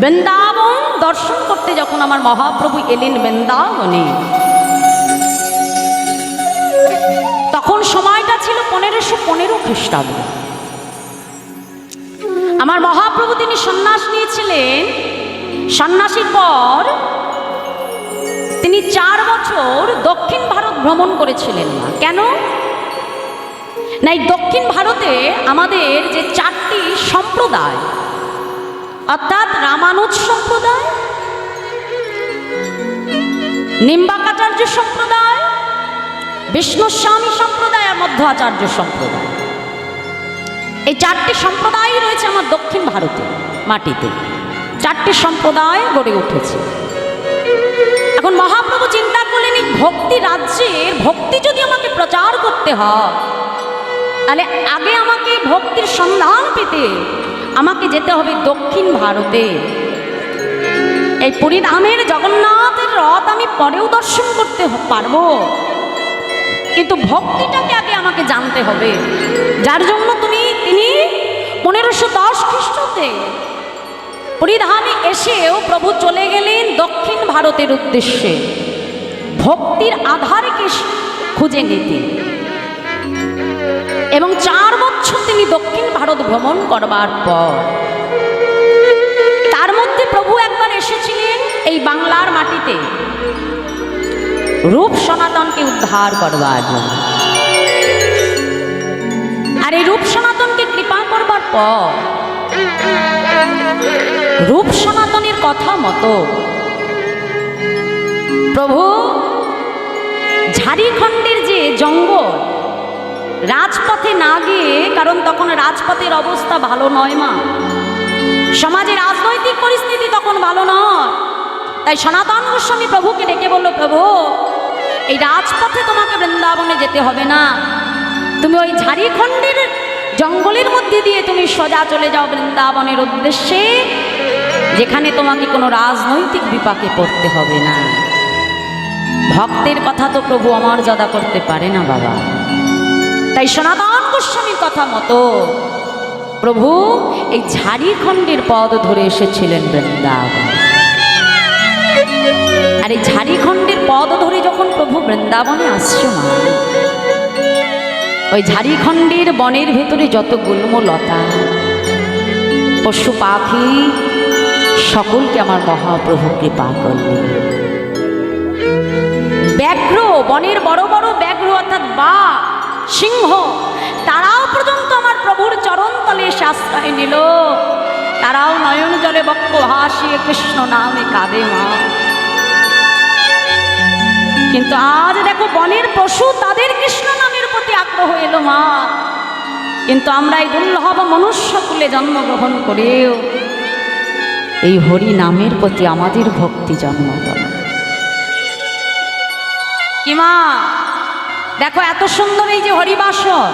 বৃন্দাবন দর্শন করতে যখন আমার মহাপ্রভু এলেন বৃন্দাবনে, তখন সময়টা ছিল 1515 খ্রিস্টাব্দ। আমার মহাপ্রভু তিনি সন্ন্যাস নিয়েছিলেন। সন্ন্যাসীর পর তিনি 4 বছর দক্ষিণ ভারত ভ্রমণ করেছিলেন না। কেন না, এই দক্ষিণ ভারতে আমাদের যে 4টি সম্প্রদায়, অর্থাৎ রামানুজ সম্প্রদায়, নিম্বাকাচার্য সম্প্রদায়, বিষ্ণুস্বামী সম্প্রদায় আর মধ্বাচার্য সম্প্রদায়, এই 4টি সম্প্রদায় রয়েছে আমার দক্ষিণ ভারতে মাটিতে। 4টি সম্প্রদায় গড়ে উঠেছে। এখন মহাপ্রভু চিন্তা করলেন এই ভক্তি রাজ্যের ভক্তি যদি আমাকে প্রচার করতে হয়, তাহলে আগে আমাকে ভক্তির সন্ধান পেতে আমাকে যেতে হবে দক্ষিণ ভারতে। এই পুরীধামের জগন্নাথের রথ আমি পরেও দর্শন করতে পারবো, কিন্তু ভক্তিটাকে আগে আমাকে জানতে হবে। যার জন্য তিনি 1510 খ্রিস্টাব্দে পুরীধামে এসেও প্রভু চলে গেলেন দক্ষিণ ভারতের উদ্দেশ্যে ভক্তির আধারকে খুঁজে নিতে। এবং 4 বছর তিনি দক্ষিণ ভারত ভ্রমণ করবার পর তার মধ্যে প্রভু একবার এসেছিলেন এই বাংলার মাটিতে রূপ সনাতনকে উদ্ধার করবার জন্য। আর এই রূপ সনাতনকে কৃপা করবার পর রূপ সনাতনের কথা মতো প্রভু ঝাড়খণ্ডের যে জঙ্গল, রাজপথে না গিয়ে, কারণ তখন রাজপথের অবস্থা ভালো নয় মা, সমাজের রাজনৈতিক পরিস্থিতি তখন ভালো নয়, তাই সনাতন গোস্বামী প্রভুকে ডেকে বলল, প্রভু এই রাজপথে তোমাকে বৃন্দাবনে যেতে হবে না, তুমি ওই ঝাড়খণ্ডের জঙ্গলের মধ্যে দিয়ে তুমি সোজা চলে যাও বৃন্দাবনের উদ্দেশ্যে, যেখানে তোমাকে কোনো রাজনৈতিক বিপাকে পড়তে হবে না। ভক্তের কথা তো প্রভু অমর্যাদা করতে পারে না বাবা। তাই সনাতন গোস্বামীর কথা মতো প্রভু এই ঝাড়খণ্ডের পথ ধরে এসেছিলেন বৃন্দাবন। আর এই ঝাড়খণ্ডের পথ ধরে যখন প্রভু বৃন্দাবনে আসছে না, ওই ঝাড়খণ্ডের বনের ভেতরে যত গুল্ম লতা, পশু পাখি, সকলকে আমার মহাপ্রভু কৃপা করলেন। ব্যাঘ্র, বনের বড় বড় ব্যাঘ্র অর্থাৎ বাঘ, সিংহ, তারাও পর্যন্ত আমার প্রভুর চরণ তলে এসে আশ্রয় নিল। তারাও নয়ন জলে বক্ষ ভাসিয়ে কৃষ্ণ নামে কাঁদে মা। কিন্তু আজ দেখো বনের পশু তাদের কৃষ্ণ নামের প্রতি আগ্রহ এলো মা, কিন্তু আমরা এই দুর্লভ মনুষ্যকুলে জন্মগ্রহণ করেও এই হরি নামের প্রতি আমাদের ভক্তি জন্মত না। কি মা দেখো এত সুন্দর এই যে হরিবাসর,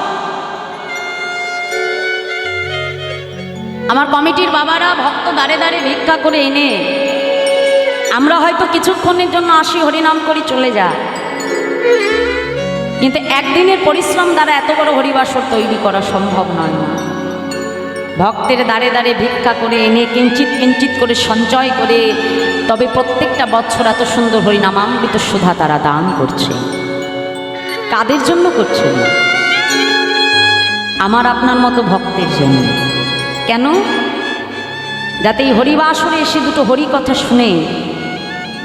আমার কমিটির বাবারা ভক্ত দাঁড়ে দাঁড়ে ভিক্ষা করে এনে আমরা হয়তো কিছুক্ষণের জন্য আসি, হরিনাম করি, চলে যায়, কিন্তু একদিনের পরিশ্রম দ্বারা এত বড় হরিবাসর তৈরি করা সম্ভব নয় না। ভক্তের দাঁড়ে দাঁড়ে ভিক্ষা করে এনে কিঞ্চিত কিঞ্চিত করে সঞ্চয় করে তবে প্রত্যেকটা বছর এত সুন্দর হরিনামামৃত সুধা তারা দান করছে। কাদের জন্য করছে না? আমার আপনার মতো ভক্তের জন্য। কেন? যাতে এই হরিবাসরে এসে দুটো হরি কথা শুনে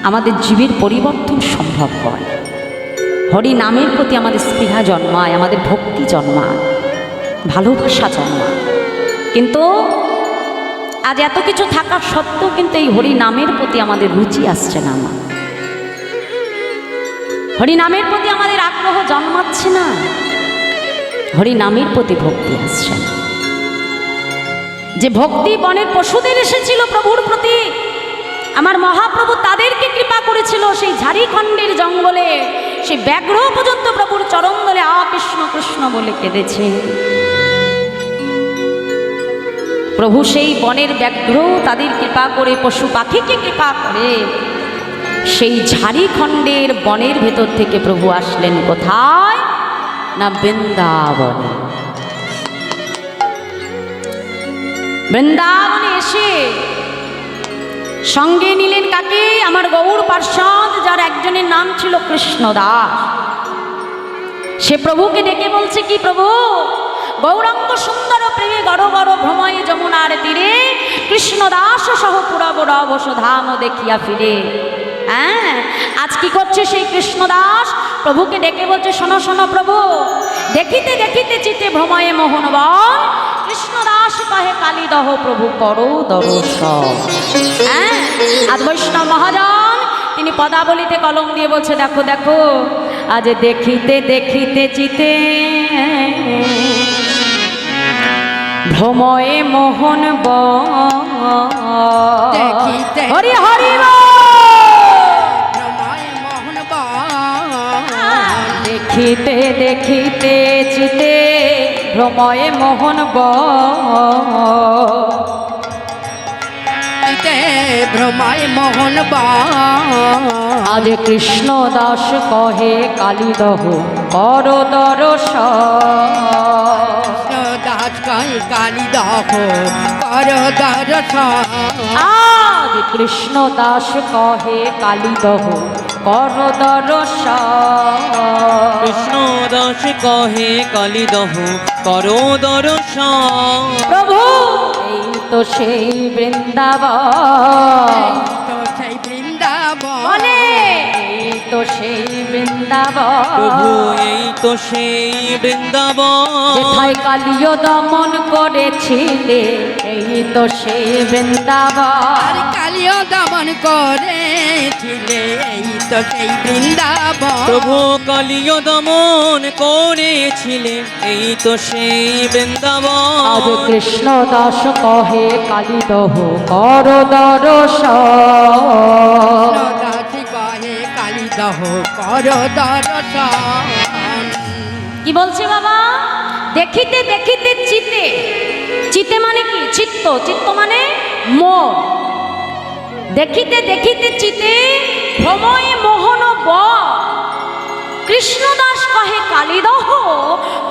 আমাদের জীবের পরিবর্তন সম্ভব হয়, হরি নামের প্রতি আমাদের স্পৃহা জন্মায়, আমাদের ভক্তি জন্মায়, ভালোবাসা জন্মায়। কিন্তু আজ এত কিছু থাকা সত্ত্বেও কিন্তু এই হরি নামের প্রতি আমাদের রুচি আসছে না, মা হরি নামের প্রতি আমাদের আগ্রহ জন্মাচ্ছে না, হরি নামের প্রতি ভক্তি আসছে না। যে ভক্তি বনের পশুদের এসেছিল প্রভুর প্রতি, আমার মহাপ্রভু তাদেরকে কৃপা করেছিল। সেই ঝাড়খণ্ডের জঙ্গলে সেই ব্যাঘ্র পর্যন্ত প্রভুর চরণ ধরে আ কৃষ্ণ কৃষ্ণ বলে কেঁদেছে। প্রভু সেই বনের ব্যাঘ্র তাদের কৃপা করে, পশু পাখিকে কৃপা করে সেই ঝাড়খণ্ডের বনের ভেতর থেকে প্রভু আসলেন কোথায় না বৃন্দাবনে। বৃন্দাবনে এসে সঙ্গে নিলেন কাকে? আমার গৌর পার্ষদ, যার একজনের নাম ছিল কৃষ্ণদাস। সে প্রভুকে ডেকে বলছে, কি প্রভু, গৌরাঙ্গ সুন্দর প্রেমে গড় গড় ভ্রময়ে যমুনার তীরে কৃষ্ণদাস সহ পুরব রবশ ধাম দেখিয়া ফিরে। হ্যাঁ, আজ কি করছে সেই কৃষ্ণদাস? প্রভুকে ডেকে বলছে, শোনো শোনো প্রভু, দেখিতে দেখিতে চিতে ভ্রময়ে মোহন বন, কৃষ্ণদাস কহে কালীদহ প্রভু করো দর্শন। হ্যাঁ, আজ বৈষ্ণব মহাজন তিনি পদাবলিতে কলম দিয়ে বলছে, দেখো দেখো, আজ দেখিতে দেখিতে চিতে ভ্রময়ে মোহন বন, হরি হরি দেখিতে দেখিতে চিতে ভ্রময়ে মোহন ভ্রময় মোহন আজ কৃষ্ণ দাস কহে কালীদহ কর দর্শন। দাস কহে কালীদহ কর দর্শন। আজ কৃষ্ণ দাস কহে কালীদহ কর দর্শন। কৃষ্ণ দাস কহে কালীদহ করো দর্শন। প্রভু এই তো সেই বৃন্দাবন, সেই বৃন্দাবন, এই তো সেই বৃন্দাবন, প্রভু এই তো সেই বৃন্দাবন, যেথায় কালিও দমন করেছিলে, এই তো সেই বৃন্দাবন। আর কালিও দমন করেছিলে, এই তো সেই বৃন্দাবন। প্রভু কালিও দমন করেছিলে, এই তো সেই বৃন্দাবন। আজ কৃষ্ণ দাস কহে কালীদহ কর দর্শন। দাসী কহে কালীদহ কর দর্শন। কি বলছে বাবা? দেখিতে দেখিতে চিতে, চিতে মানে কি? চিত্ত, চিত্ত মানে মন। দেখিতে দেখিতে চিতে ভ্রময়ে মোহন বন, কৃষ্ণদাস কহে কালীদহ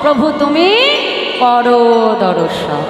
প্রভু তুমি করো দর্শন।